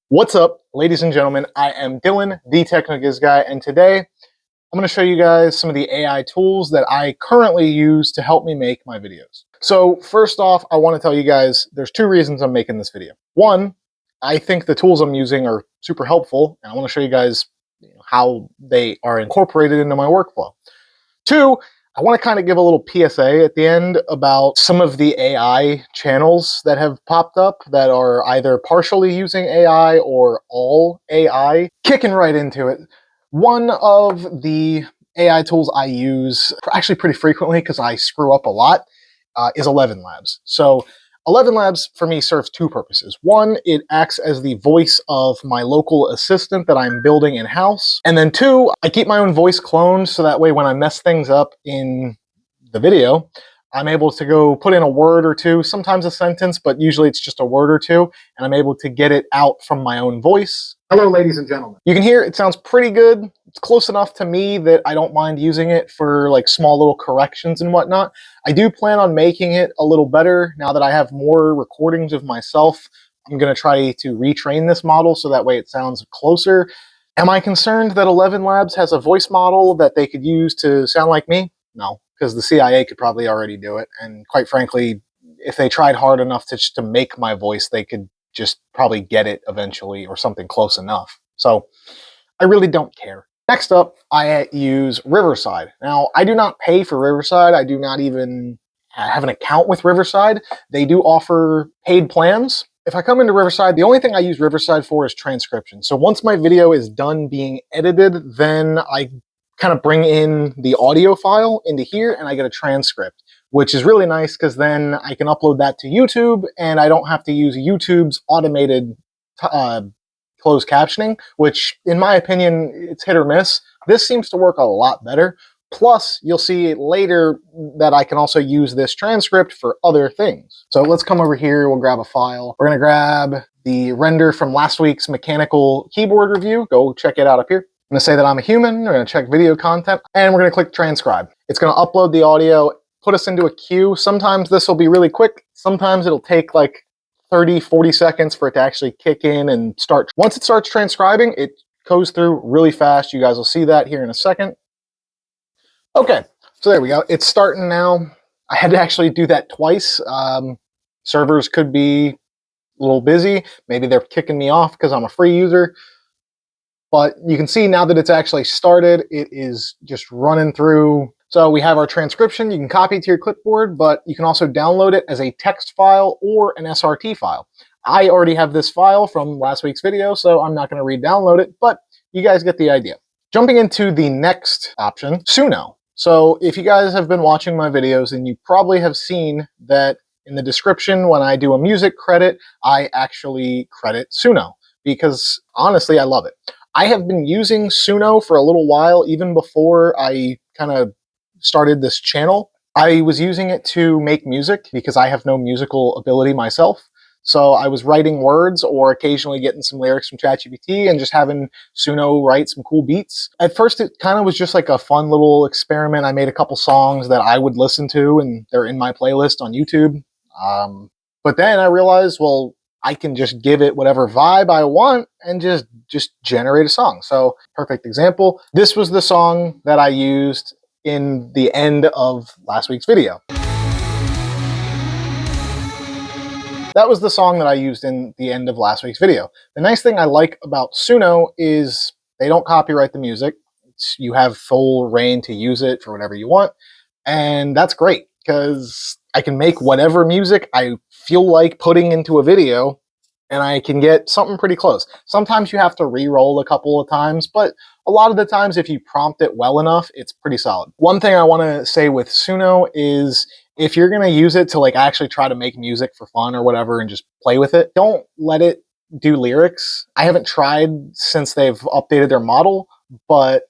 What's up, ladies and gentlemen? I am Dylan, the Technogiz guy, and today I'm going to show you guys some of the AI tools that I currently use to help me make my videos. So first off, I want to tell you guys there's two reasons I'm making this video. One, I think the tools I'm using are super helpful, and I want to show you guys how they are incorporated into my workflow. Two, I want to kind of give a little PSA at the end about some of the AI channels that have popped up that are either partially using AI or all AI. Kicking right into it. One of the AI tools I use actually pretty frequently because I screw up a lot is ElevenLabs. So ElevenLabs for me serves two purposes. One, it acts as the voice of my local assistant that I'm building in-house. And then two, I keep my own voice cloned so that way when I mess things up in the video, I'm able to go put in a word or two, sometimes a sentence, but usually it's just a word or two, and I'm able to get it out from my own voice. Hello, ladies and gentlemen. You can hear it sounds pretty good. It's close enough to me that I don't mind using it for like small little corrections and whatnot. I do plan on making it a little better now that I have more recordings of myself. I'm going to try to retrain this model so that way it sounds closer. Am I concerned that ElevenLabs has a voice model that they could use to sound like me? No, because the CIA could probably already do it. And quite frankly, if they tried hard enough to make my voice, they could just probably get it eventually or something close enough. So I really don't care. Next up, I use Riverside. Now, I do not pay for Riverside. I do not even have an account with Riverside. They do offer paid plans. If I come into Riverside, the only thing I use Riverside for is transcription. So once my video is done being edited, then I kind of bring in the audio file into here and I get a transcript, which is really nice because then I can upload that to YouTube and I don't have to use YouTube's automated closed captioning, which in my opinion, it's hit or miss. This seems to work a lot better. Plus, you'll see later that I can also use this transcript for other things. So let's come over here, we'll grab a file. We're gonna grab the render from last week's mechanical keyboard review. Go check it out up here. I'm gonna say that I'm a human, we're gonna check video content, and we're gonna click transcribe. It's gonna upload the audio, put us into a queue. Sometimes this will be really quick. Sometimes it'll take like 30, 40 seconds for it to actually kick in and start. Once it starts transcribing, it goes through really fast. You guys will see that here in a second. Okay, so there we go. It's starting now. I had to actually do that twice. Servers could be a little busy. Maybe they're kicking me off because I'm a free user. But you can see now that it's actually started, it is just running through. So we have our transcription. You can copy it to your clipboard, but you can also download it as a text file or an SRT file. I already have this file from last week's video, so I'm not going to re-download it, but you guys get the idea. Jumping into the next option, Suno. So if you guys have been watching my videos, then you probably have seen that in the description when I do a music credit, I actually credit Suno because honestly, I love it. I have been using Suno for a little while, even before I kind of started this channel. I was using it to make music because I have no musical ability myself. So I was writing words or occasionally getting some lyrics from ChatGPT and just having Suno write some cool beats. At first, it kind of was just like a fun little experiment. I made a couple songs that I would listen to and they're in my playlist on YouTube. But then I realized, well, I can just give it whatever vibe I want and just generate a song. So perfect example. This was the song that I used in the end of last week's video. That was the song that I used in the end of last week's video. The nice thing I like about Suno is they don't copyright the music. You have full reign to use it for whatever you want. And that's great because I can make whatever music I feel like putting into a video and I can get something pretty close. Sometimes you have to re-roll a couple of times, but a lot of the times if you prompt it well enough, it's pretty solid. One thing I want to say with Suno is if you're going to use it to like actually try to make music for fun or whatever and just play with it, don't let it do lyrics. I haven't tried since they've updated their model, but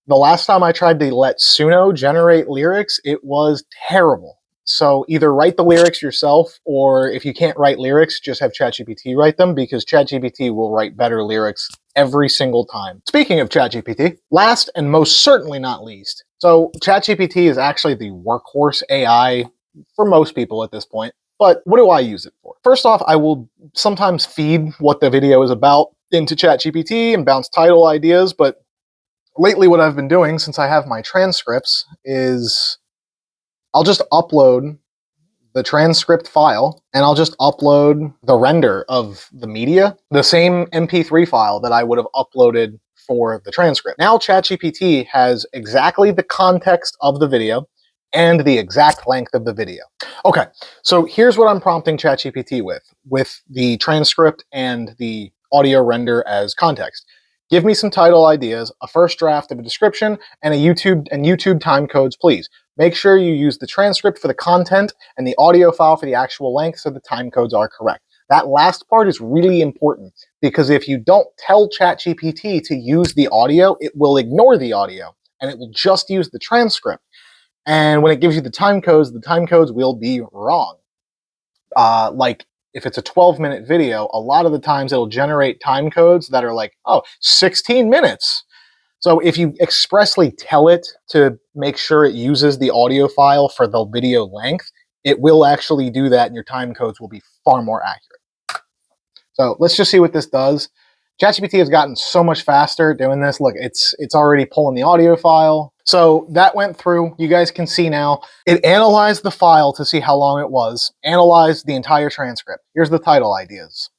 the last time I tried to let Suno generate lyrics, it was terrible. So either write the lyrics yourself, or if you can't write lyrics, just have ChatGPT write them because ChatGPT will write better lyrics every single time. Speaking of ChatGPT, last and most certainly not least, so ChatGPT is actually the workhorse AI for most people at this point. But what do I use it for? First off, I will sometimes feed what the video is about. into ChatGPT and bounce title ideas. But lately what I've been doing, since I have my transcripts, is I'll just upload the transcript file and I'll just upload the render of the media, the same MP3 file that I would have uploaded for the transcript. Now ChatGPT has exactly the context of the video and the exact length of the video. Okay, so here's what I'm prompting ChatGPT with the transcript and the audio render as context. Give me some title ideas, a first draft of a description, and YouTube time codes, please. Make sure you use the transcript for the content and the audio file for the actual length so the time codes are correct. That last part is really important because if you don't tell ChatGPT to use the audio, it will ignore the audio and it will just use the transcript. And when it gives you the time codes will be wrong. Like if it's a 12-minute video, a lot of the times it'll generate time codes that are like, oh, 16 minutes. So if you expressly tell it to make sure it uses the audio file for the video length, it will actually do that and your time codes will be far more accurate. So let's just see what this does. ChatGPT has gotten so much faster doing this. Look, it's already pulling the audio file. So that went through. You guys can see now. It analyzed the file to see how long it was, analyzed the entire transcript. Here's the title ideas.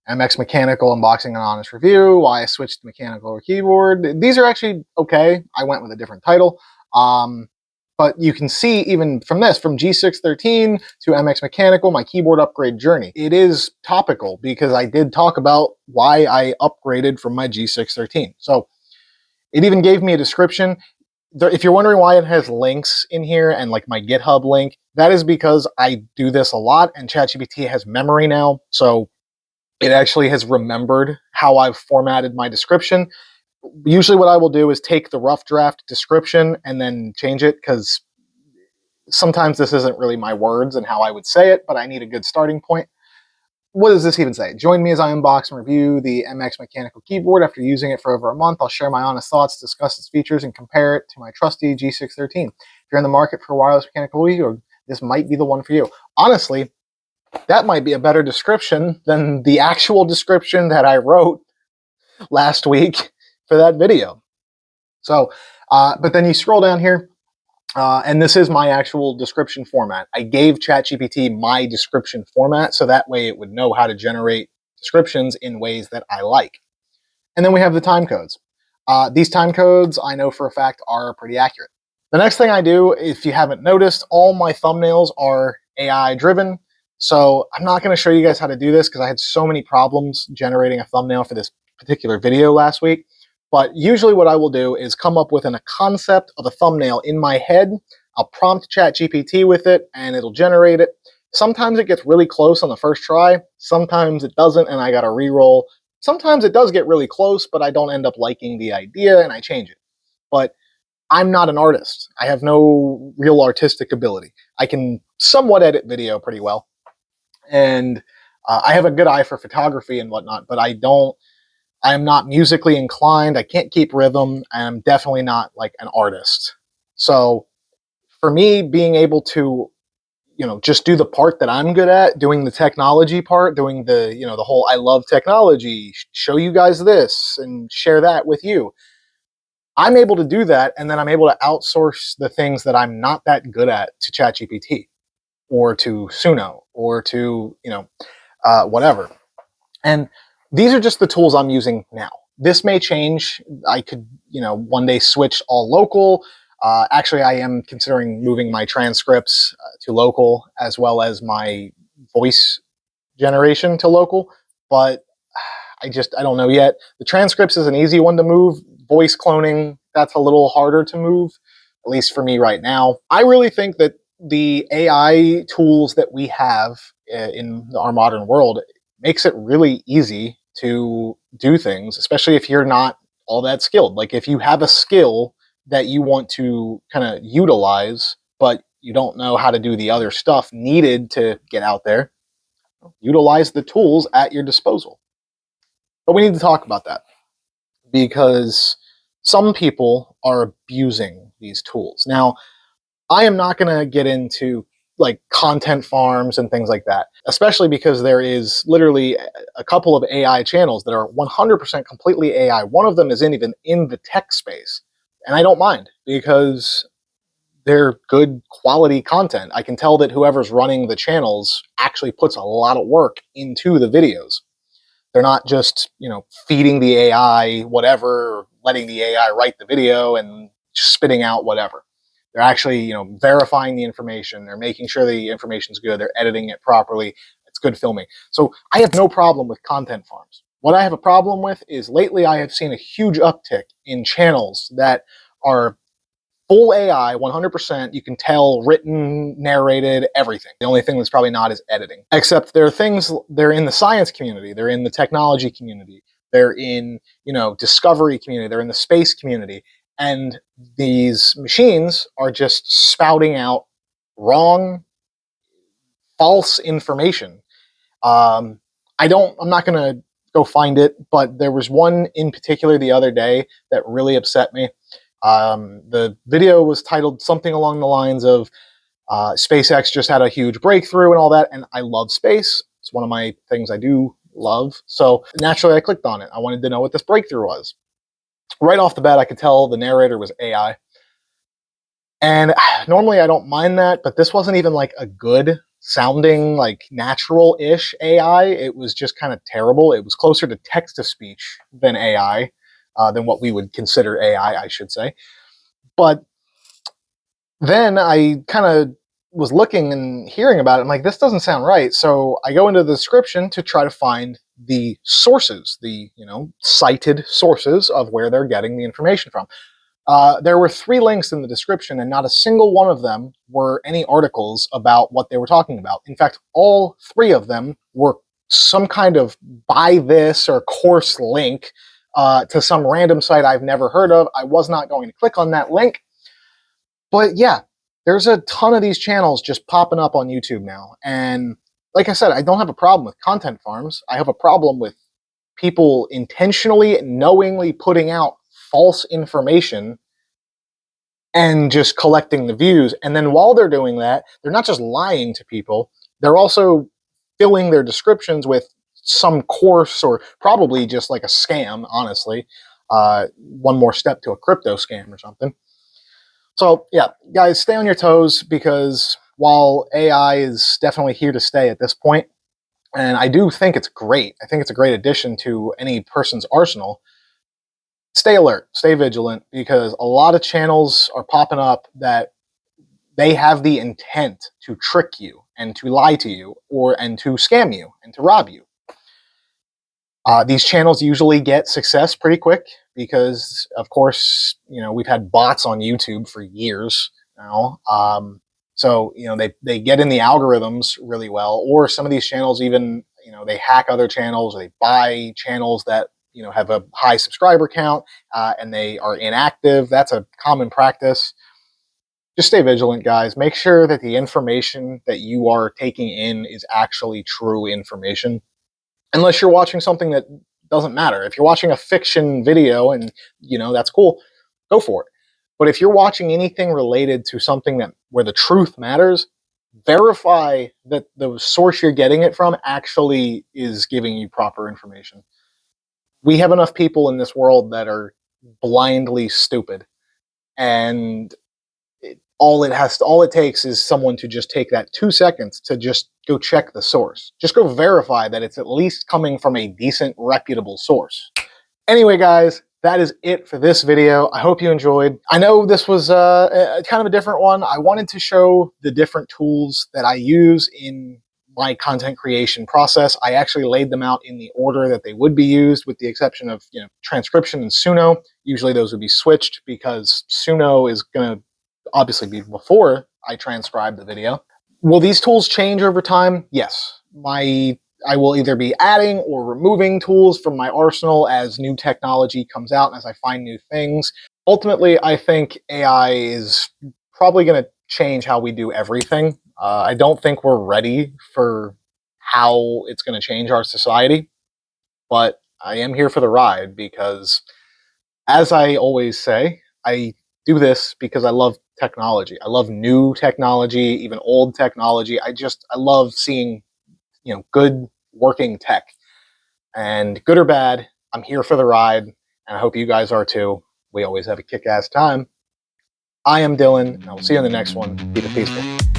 MX Mechanical Unboxing and Honest Review, why I switched to mechanical or keyboard. These are actually okay. I went with a different title. But you can see even from this, from G613 to MX Mechanical, my keyboard upgrade journey. It is topical because I did talk about why I upgraded from my G613. So it even gave me a description. If you're wondering why it has links in here and like my GitHub link, that is because I do this a lot and ChatGPT has memory now. So it actually has remembered how I've formatted my description. Usually what I will do is take the rough draft description and then change it because sometimes this isn't really my words and how I would say it, but I need a good starting point. What does this even say? Join me as I unbox and review the MX Mechanical keyboard. After using it for over a month, I'll share my honest thoughts, discuss its features, and compare it to my trusty G613. If you're in the market for a wireless mechanical keyboard, this might be the one for you. Honestly, that might be a better description than the actual description that I wrote last week for that video. So, but then you scroll down here, and this is my actual description format. I gave ChatGPT my description format, so that way it would know how to generate descriptions in ways that I like. And then we have the time codes. These time codes, I know for a fact, are pretty accurate. The next thing I do, if you haven't noticed, all my thumbnails are AI driven. So I'm not going to show you guys how to do this because I had so many problems generating a thumbnail for this particular video last week. But usually what I will do is come up with a concept of a thumbnail in my head. I'll prompt ChatGPT with it and it'll generate it. Sometimes it gets really close on the first try. Sometimes it doesn't and I got to re-roll. Sometimes it does get really close, but I don't end up liking the idea and I change it. But I'm not an artist. I have no real artistic ability. I can somewhat edit video pretty well. And I have a good eye for photography and whatnot, but I'm not musically inclined. I can't keep rhythm. I'm definitely not like an artist. So for me, being able to, just do the part that I'm good at, doing the technology part, doing the, the whole I love technology, show you guys this and share that with you. I'm able to do that, and then I'm able to outsource the things that I'm not that good at to ChatGPT or to Suno or to, whatever. And these are just the tools I'm using now. This may change. I could, one day switch all local. Actually, I am considering moving my transcripts to local as well as my voice generation to local, but I don't know yet. The transcripts is an easy one to move. Voice cloning, that's a little harder to move, at least for me right now. I really think that the AI tools that we have in our modern world makes it really easy to do things, especially if you're not all that skilled. Like if you have a skill that you want to kind of utilize, but you don't know how to do the other stuff needed to get out there, utilize the tools at your disposal. But we need to talk about that because some people are abusing these tools. Now, I am not going to get into like content farms and things like that, especially because there is literally a couple of AI channels that are 100% completely AI. One of them isn't even in the tech space. And I don't mind because they're good quality content. I can tell that whoever's running the channels actually puts a lot of work into the videos. They're not just, feeding the AI whatever, or letting the AI write the video and spitting out whatever. They're actually, verifying the information. They're making sure the information's good. They're editing it properly. It's good filming. So I have no problem with content farms. What I have a problem with is lately I have seen a huge uptick in channels that are full AI, 100%. You can tell, written, narrated, everything. The only thing that's probably not is editing. Except there are things, they're in the science community, they're in the technology community, they're in, discovery community, they're in the space community. And these machines are just spouting out wrong, false information. I'm not going to go find it, but there was one in particular the other day that really upset me. The video was titled something along the lines of SpaceX just had a huge breakthrough and all that, and I love space. It's one of my things I do love. So naturally I clicked on it. I wanted to know what this breakthrough was. Right off the bat, I could tell the narrator was AI. And normally I don't mind that, but this wasn't even like a good sounding, like natural-ish AI. It was just kind of terrible. It was closer to text-to-speech than AI, than what we would consider AI, I should say. But then I kind of was looking and hearing about it. I'm like, this doesn't sound right. So I go into the description to try to find the sources, the cited sources of where they're getting the information from. There were 3 links in the description, and not a single one of them were any articles about what they were talking about. In fact, all 3 of them were some kind of buy this or course link to some random site I've never heard of. I was not going to click on that link. But yeah, there's a ton of these channels just popping up on YouTube now. And like I said, I don't have a problem with content farms. I have a problem with people intentionally, knowingly putting out false information and just collecting the views. And then while they're doing that, they're not just lying to people, they're also filling their descriptions with some course or probably just like a scam, honestly. One more step to a crypto scam or something. So yeah, guys, stay on your toes, because while AI is definitely here to stay at this point, and I do think it's great, I think it's a great addition to any person's arsenal, stay alert, stay vigilant, because a lot of channels are popping up that they have the intent to trick you and to lie to you and to scam you and to rob you. These channels usually get success pretty quick because, of course, we've had bots on YouTube for years now. So, they get in the algorithms really well, or some of these channels even, they hack other channels, or they buy channels that, have a high subscriber count, and they are inactive. That's a common practice. Just stay vigilant, guys. Make sure that the information that you are taking in is actually true information. Unless you're watching something that doesn't matter. If you're watching a fiction video and, that's cool, go for it. But if you're watching anything related to something where the truth matters, verify that the source you're getting it from actually is giving you proper information. We have enough people in this world that are blindly stupid, and all it takes is someone to just take that 2 seconds to just go check the source. Just go verify that it's at least coming from a decent, reputable source. Anyway, guys, that is it for this video. I hope you enjoyed. I know this was kind of a different one. I wanted to show the different tools that I use in my content creation process. I actually laid them out in the order that they would be used, with the exception of transcription and Suno. Usually those would be switched because Suno is going to obviously be before I transcribe the video. Will these tools change over time? Yes. I will either be adding or removing tools from my arsenal as new technology comes out and as I find new things. Ultimately, I think AI is probably going to change how we do everything. I don't think we're ready for how it's going to change our society, but I am here for the ride because, as I always say, I do this because I love technology. I love new technology, even old technology. I love seeing, good working tech. And good or bad, I'm here for the ride, and I hope you guys are too. We always have a kick-ass time. I am Dylan, and I will see you in the next one. Keep it peaceful.